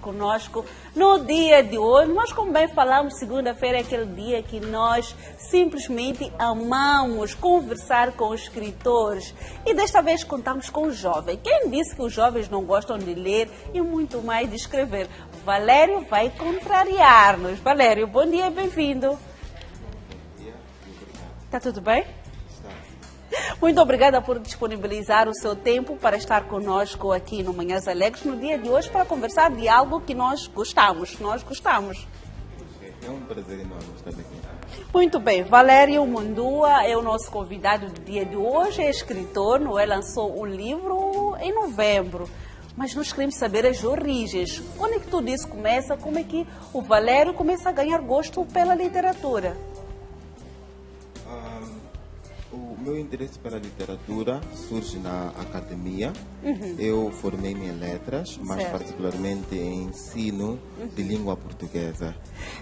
conosco no dia de hoje. Nós, como bem falamos, segunda-feira é aquele dia que nós simplesmente amamos conversar com os escritores. E desta vez contamos com o jovem. Quem disse que os jovens não gostam de ler e muito mais de escrever? Valério vai contrariar-nos. Valério, bom dia e bem-vindo. Bom dia e obrigado. Está tudo bem? Está. Muito obrigada por disponibilizar o seu tempo para estar conosco aqui no Manhãs Alegres no dia de hoje para conversar de algo que nós gostamos. É um prazer enorme estar aqui. Muito bem, Valério Mundua é o nosso convidado do dia de hoje, é escritor, não é? Lançou um livro em novembro. Mas nós queremos saber as origens. Quando é que tudo isso começa? Como é que o Valério começa a ganhar gosto pela literatura? O meu interesse pela literatura surge na academia. Eu formei-me em letras, mais particularmente em ensino de língua portuguesa.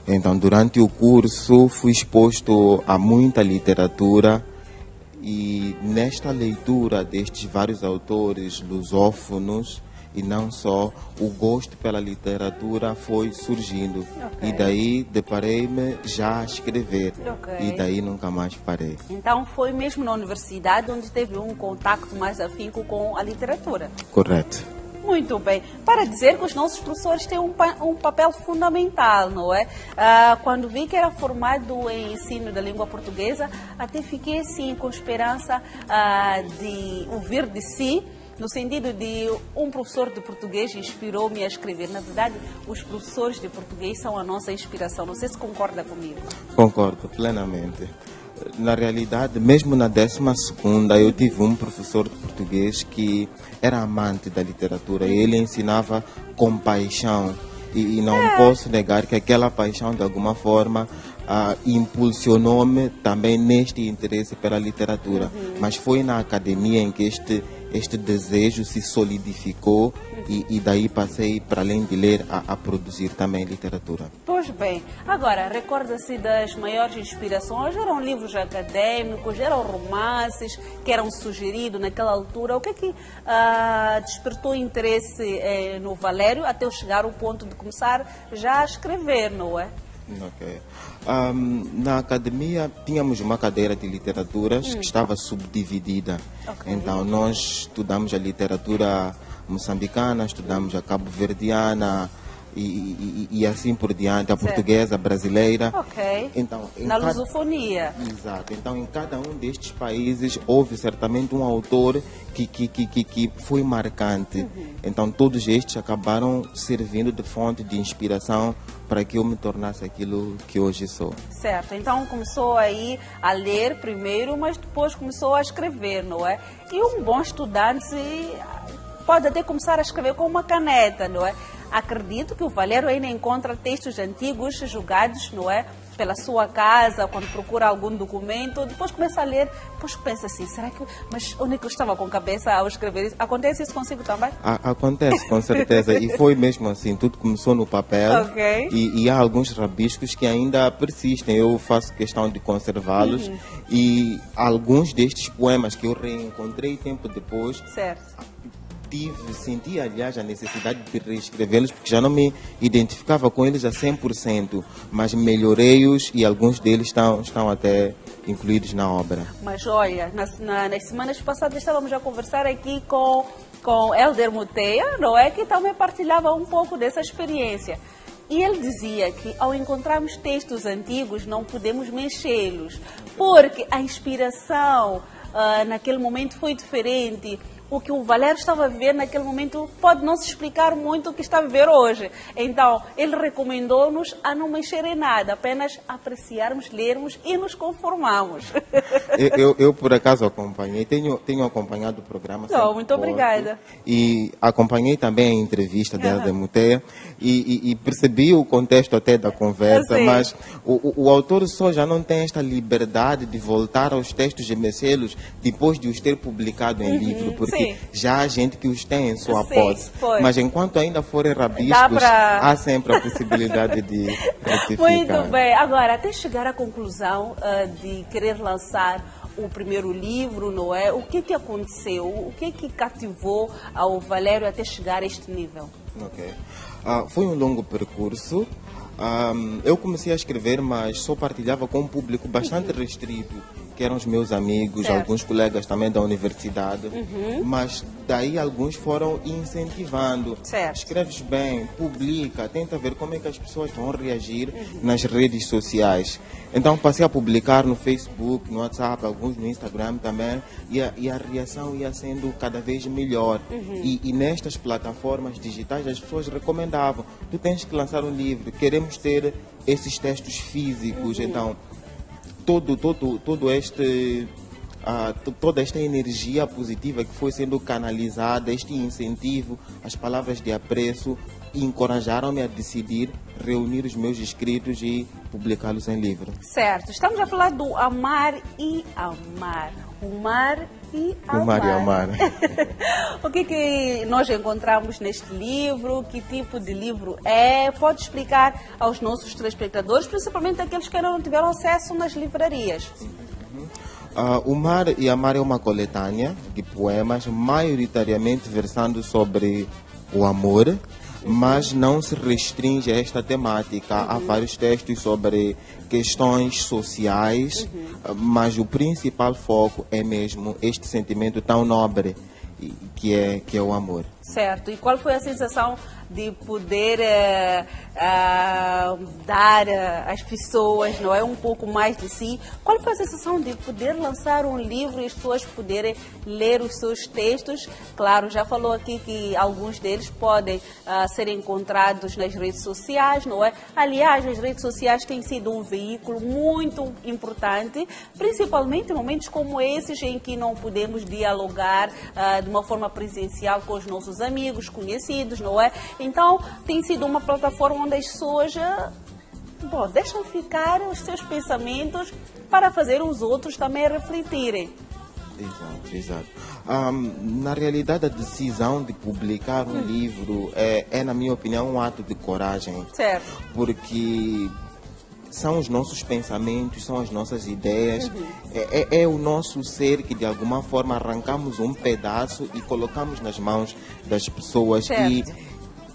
Então, durante o curso, fui exposto a muita literatura e nesta leitura destes vários autores lusófonos, e não só, o gosto pela literatura foi surgindo. E daí deparei-me já a escrever. E daí nunca mais parei. Então foi mesmo na universidade onde teve um contato mais afinco com a literatura. Correto. Muito bem. Para dizer que os nossos professores têm um papel fundamental, não é? Quando vi que era formado em ensino da língua portuguesa, até fiquei assim com esperança de ouvir de si, no sentido de um professor de português inspirou-me a escrever. Na verdade, os professores de português são a nossa inspiração. Não sei se concorda comigo. Concordo plenamente. Na realidade, mesmo na 12ª, eu tive um professor de português que era amante da literatura. Ele ensinava com paixão. E não posso negar que aquela paixão, de alguma forma, impulsionou-me também neste interesse pela literatura. Mas foi na academia em que este desejo se solidificou e daí passei, para além de ler, a produzir também literatura. Pois bem, agora, recorda-se das maiores inspirações? Eram livros acadêmicos, eram romances que eram sugeridos naquela altura? O que é que despertou interesse no Valério até eu chegar ao ponto de começar já a escrever, não é? Ok. Na academia tínhamos uma cadeira de literaturas que estava subdividida. Então nós estudamos a literatura moçambicana, estudamos a cabo-verdiana e assim por diante, a portuguesa, a brasileira. Então, na lusofonia. Exato. Então em cada um destes países houve certamente um autor que foi marcante. Então todos estes acabaram servindo de fonte de inspiração para que eu me tornasse aquilo que hoje sou. Certo, então começou aí a ler primeiro, mas depois começou a escrever, não é? E um bom estudante pode até começar a escrever com uma caneta, não é? Acredito que o Valério ainda encontra textos antigos jogados, não é? Pela sua casa, quando procura algum documento, depois começa a ler, depois pensa assim, será que... Mas onde é que eu estava com a cabeça ao escrever isso? Acontece isso consigo também? Acontece, com certeza. E foi mesmo assim, tudo começou no papel. E há alguns rabiscos que ainda persistem. Eu faço questão de conservá-los. E alguns destes poemas que eu reencontrei tempo depois... Senti, aliás, a necessidade de reescrevê-los, porque já não me identificava com eles a 100%, mas melhorei-os e alguns deles estão até incluídos na obra. Mas olha, nas semanas passadas estávamos a conversar aqui com Helder Muteia, não é? Que também partilhava um pouco dessa experiência. E ele dizia que ao encontrarmos textos antigos não podemos mexê-los, porque a inspiração naquele momento foi diferente. O que o Valério estava a viver naquele momento pode não se explicar muito o que está a viver hoje. Então, ele recomendou-nos a não mexer em nada, apenas apreciarmos, lermos e nos conformarmos. Eu por acaso acompanhei, tenho acompanhado o programa. Muito obrigada. E acompanhei também a entrevista de Helder Muteia e percebi o contexto até da conversa, mas o autor só já não tem esta liberdade de voltar aos textos e mexê-los depois de os ter publicado em livro, porque já há gente que os tem em sua posse. Mas enquanto ainda forem rabiscos, há sempre a possibilidade de retificar. Muito bem. Agora, até chegar à conclusão de querer lançar o primeiro livro, não é? O que aconteceu? O que cativou ao Valério até chegar a este nível? Ok. Foi um longo percurso. Eu comecei a escrever, mas só partilhava com um público bastante restrito, que eram os meus amigos, Certo. alguns colegas também da universidade. Mas daí alguns foram incentivando. Certo. Escreves bem, publica, tenta ver como é que as pessoas vão reagir nas redes sociais. Então passei a publicar no Facebook, no WhatsApp, alguns no Instagram também, e a reação ia sendo cada vez melhor. E nestas plataformas digitais as pessoas recomendavam: tu tens que lançar um livro, queremos ter esses textos físicos. Então toda esta energia positiva que foi sendo canalizada, este incentivo, as palavras de apreço, encorajaram-me a decidir reunir os meus escritos e publicá-los em livro. Certo, estamos a falar do amar e amar. O mar e amar. O mar e amar. O que nós encontramos neste livro? Que tipo de livro é? Pode explicar aos nossos telespectadores, principalmente aqueles que ainda não tiveram acesso nas livrarias. O Mar e Amar é uma coletânea de poemas, maioritariamente versando sobre o amor, mas não se restringe a esta temática. Há vários textos sobre questões sociais, mas o principal foco é mesmo este sentimento tão nobre que é o amor. Certo. E qual foi a sensação de poder dar às pessoas, não é, um pouco mais de si? Qual foi a sensação de poder lançar um livro e as pessoas poderem ler os seus textos? Claro, já falou aqui que alguns deles podem ser encontrados nas redes sociais, não é? Aliás, as redes sociais têm sido um veículo muito importante, principalmente em momentos como esses em que não podemos dialogar de uma forma presencial com os nossos amigos, conhecidos, não é? Então, tem sido uma plataforma onde as pessoas deixam ficar os seus pensamentos para fazer os outros também refletirem. Exato. Na realidade, a decisão de publicar um livro é, na minha opinião, um ato de coragem. Certo. Porque são os nossos pensamentos, são as nossas ideias, é o nosso ser que de alguma forma arrancamos um pedaço e colocamos nas mãos das pessoas. Certo.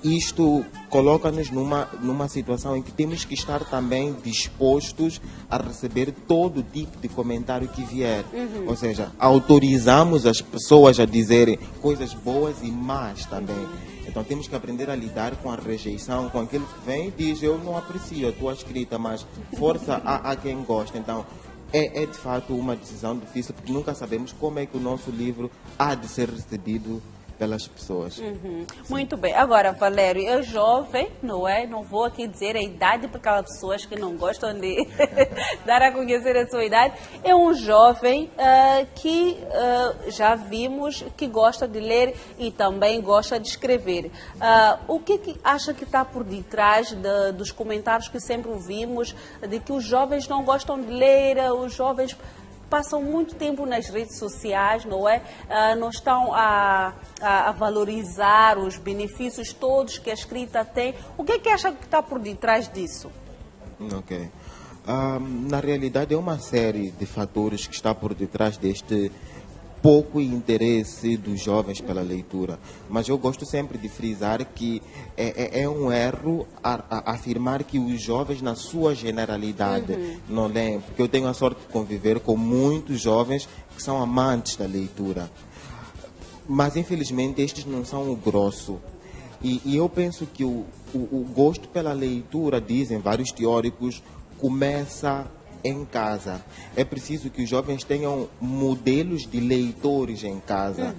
E isto coloca-nos numa situação em que temos que estar também dispostos a receber todo tipo de comentário que vier. Ou seja, autorizamos as pessoas a dizerem coisas boas e más também. Então temos que aprender a lidar com a rejeição, com aquele que vem e diz: eu não aprecio a tua escrita, mas força a quem gosta. Então é de fato uma decisão difícil, porque nunca sabemos como é que o nosso livro há de ser recebido pelas pessoas. Muito bem. Agora, Valério, eu jovem, não é? Não vou aqui dizer a idade para aquelas pessoas que não gostam de dar a conhecer a sua idade. É um jovem que já vimos que gosta de ler e também gosta de escrever. O que acha que está por detrás dos comentários que sempre ouvimos de que os jovens não gostam de ler, os jovens passam muito tempo nas redes sociais, não é? Não estão a valorizar os benefícios todos que a escrita tem. O que acha que está por detrás disso? Ok. Na realidade, é uma série de fatores que está por detrás deste pouco interesse dos jovens pela leitura. Mas eu gosto sempre de frisar que é um erro afirmar que os jovens, na sua generalidade, não leem. Porque eu tenho a sorte de conviver com muitos jovens que são amantes da leitura. Mas, infelizmente, estes não são o grosso. E eu penso que o gosto pela leitura, dizem vários teóricos, começa em casa. É preciso que os jovens tenham modelos de leitores em casa.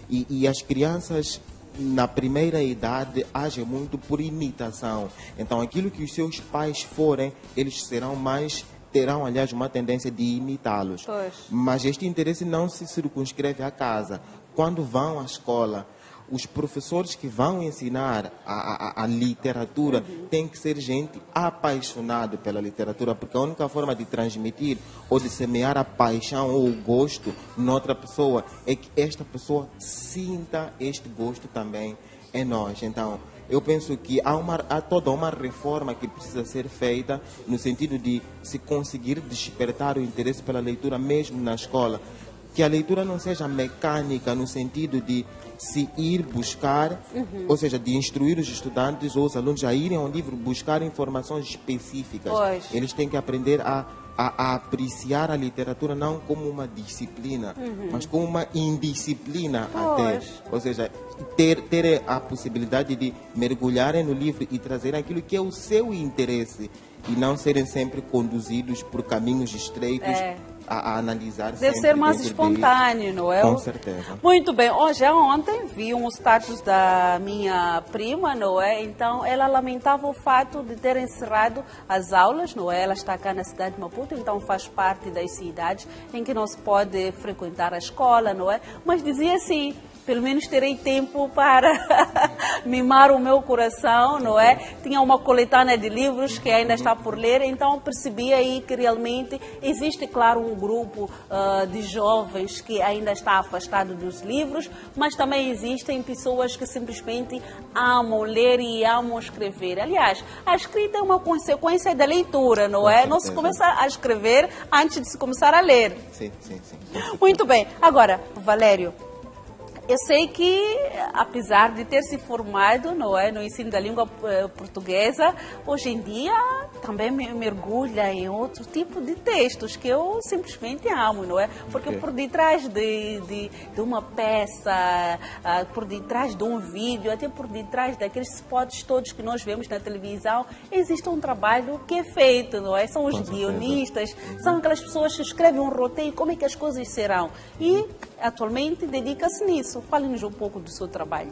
E as crianças, na primeira idade, agem muito por imitação. Então, aquilo que os seus pais forem, eles terão, aliás, uma tendência de imitá-los. Mas este interesse não se circunscreve à casa. Quando vão à escola, os professores que vão ensinar a literatura têm que ser gente apaixonada pela literatura, porque a única forma de transmitir ou de semear a paixão ou o gosto noutra pessoa é que esta pessoa sinta este gosto também em nós. Então, eu penso que há toda uma reforma que precisa ser feita no sentido de se conseguir despertar o interesse pela leitura mesmo na escola. que a leitura não seja mecânica no sentido de se ir buscar, ou seja, de instruir os estudantes ou os alunos a irem ao livro buscar informações específicas. Pois. Eles têm que aprender a apreciar a literatura não como uma disciplina, mas como uma indisciplina até. Ou seja, ter a possibilidade de mergulharem no livro e trazerem aquilo que é o seu interesse e não serem sempre conduzidos por caminhos estreitos a analisar. Deve ser mais espontâneo, não é? Com certeza. Muito bem. Já ontem vi um status da minha prima, não é? Então, ela lamentava o fato de ter encerrado as aulas, não é? Ela está cá na cidade de Maputo, então faz parte das cidades em que não se pode frequentar a escola, não é? Mas dizia assim: pelo menos terei tempo para mimar o meu coração, não é? Tinha uma coletânea de livros que ainda está por ler, então percebi aí que realmente existe, claro, um grupo de jovens que ainda está afastado dos livros, mas também existem pessoas que simplesmente amam ler e amam escrever. Aliás, a escrita é uma consequência da leitura, não é? Não se começa a escrever antes de se começar a ler. Sim, sim, sim. Muito bem. Agora, Valério, eu sei que, apesar de ter se formado, não é, no ensino da língua portuguesa, hoje em dia também mergulha em outro tipo de textos que eu simplesmente amo, não é? Porque por detrás de uma peça, por detrás de um vídeo, até por detrás daqueles spots todos que nós vemos na televisão, existe um trabalho que é feito, não é? São os guionistas, são aquelas pessoas que escrevem um roteiro, como é que as coisas serão. E atualmente dedica-se nisso. Fale-nos um pouco do seu trabalho.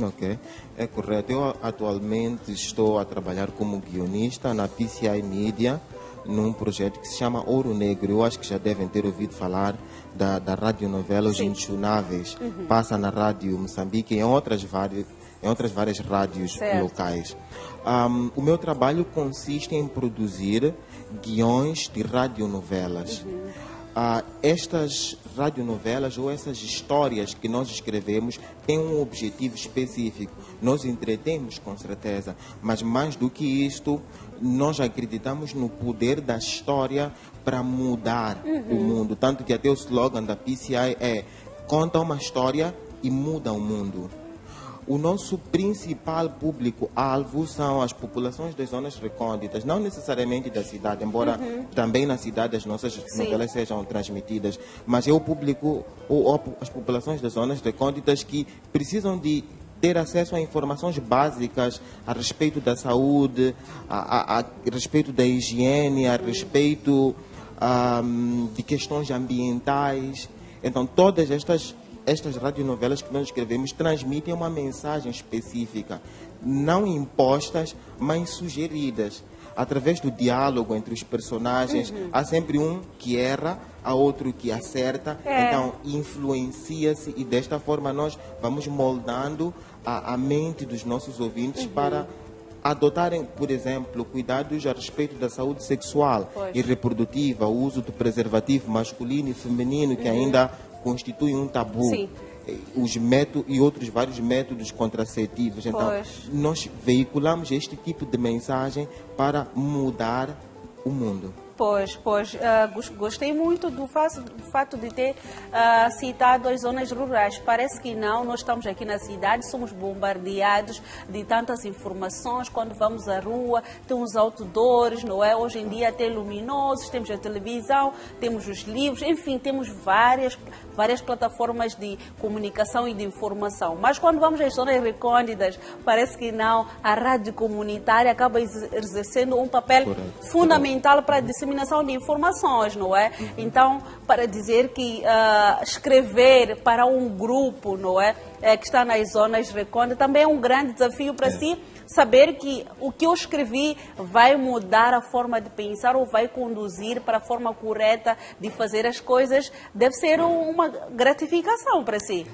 Ok, é correto. Eu atualmente estou a trabalhar como guionista na PCI Media, num projeto que se chama Ouro Negro. Eu acho que já devem ter ouvido falar da radionovela Os Inchunáveis. Passa na Rádio Moçambique e em outras várias rádios locais. O meu trabalho consiste em produzir guiões de radionovelas. Estas radionovelas ou essas histórias que nós escrevemos têm um objetivo específico. Nós entretemos, com certeza, mas mais do que isto, nós acreditamos no poder da história para mudar o mundo. Tanto que até o slogan da PCI é: conta uma história e muda o mundo. O nosso principal público-alvo são as populações das zonas recônditas, não necessariamente da cidade, embora também na cidade as nossas novelas sejam transmitidas, mas é o público, ou as populações das zonas recônditas que precisam de ter acesso a informações básicas a respeito da saúde, a respeito da higiene, a respeito de questões ambientais. Então, todas estas radionovelas que nós escrevemos transmitem uma mensagem específica, não impostas, mas sugeridas. Através do diálogo entre os personagens, há sempre um que erra, há outro que acerta, então influencia-se e desta forma nós vamos moldando a mente dos nossos ouvintes para adotarem, por exemplo, cuidados a respeito da saúde sexual e reprodutiva, o uso do preservativo masculino e feminino que ainda constitui um tabu. Sim. Os métodos e outros vários métodos contraceptivos. Então, nós veiculamos este tipo de mensagem para mudar o mundo. Gostei muito do fato de ter citado as zonas rurais. Parece que não, nós estamos aqui na cidade, somos bombardeados de tantas informações. Quando vamos à rua, temos outdoors, não é? Hoje em dia até luminosos, temos a televisão, temos os livros, enfim, temos várias plataformas de comunicação e de informação. Mas quando vamos às zonas recônditas, parece que não, a rádio comunitária acaba exercendo um papel fundamental para a disseminação de informações, não é? Então, para dizer que escrever para um grupo, não é, que está nas zonas recônditas, também é um grande desafio para si, saber que o que eu escrevi vai mudar a forma de pensar ou vai conduzir para a forma correta de fazer as coisas, deve ser uma gratificação para si.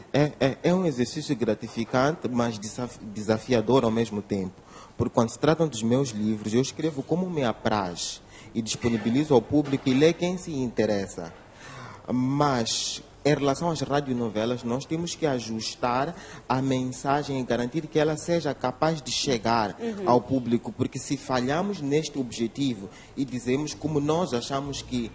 É um exercício gratificante, mas desafiador ao mesmo tempo. Porque quando se tratam dos meus livros, eu escrevo como me apraz e disponibilizo ao público e lê quem se interessa. Mas, em relação às radionovelas, nós temos que ajustar a mensagem e garantir que ela seja capaz de chegar ao público, porque se falhamos neste objetivo e dizemos como nós achamos que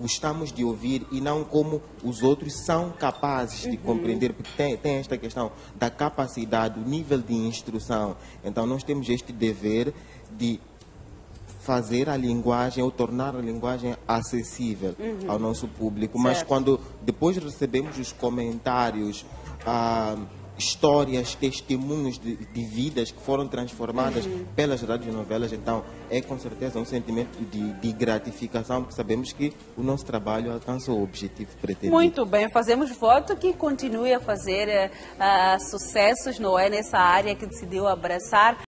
gostamos de ouvir e não como os outros são capazes de compreender, porque tem esta questão da capacidade, do nível de instrução. Então nós temos este dever de fazer a linguagem ou tornar a linguagem acessível ao nosso público. Mas quando depois recebemos os comentários, histórias, testemunhos de vidas que foram transformadas pelas radionovelas, então é com certeza um sentimento de gratificação, porque sabemos que o nosso trabalho alcançou o objetivo pretendido. Muito bem, fazemos voto que continue a fazer sucessos, não é, nessa área que decidiu abraçar.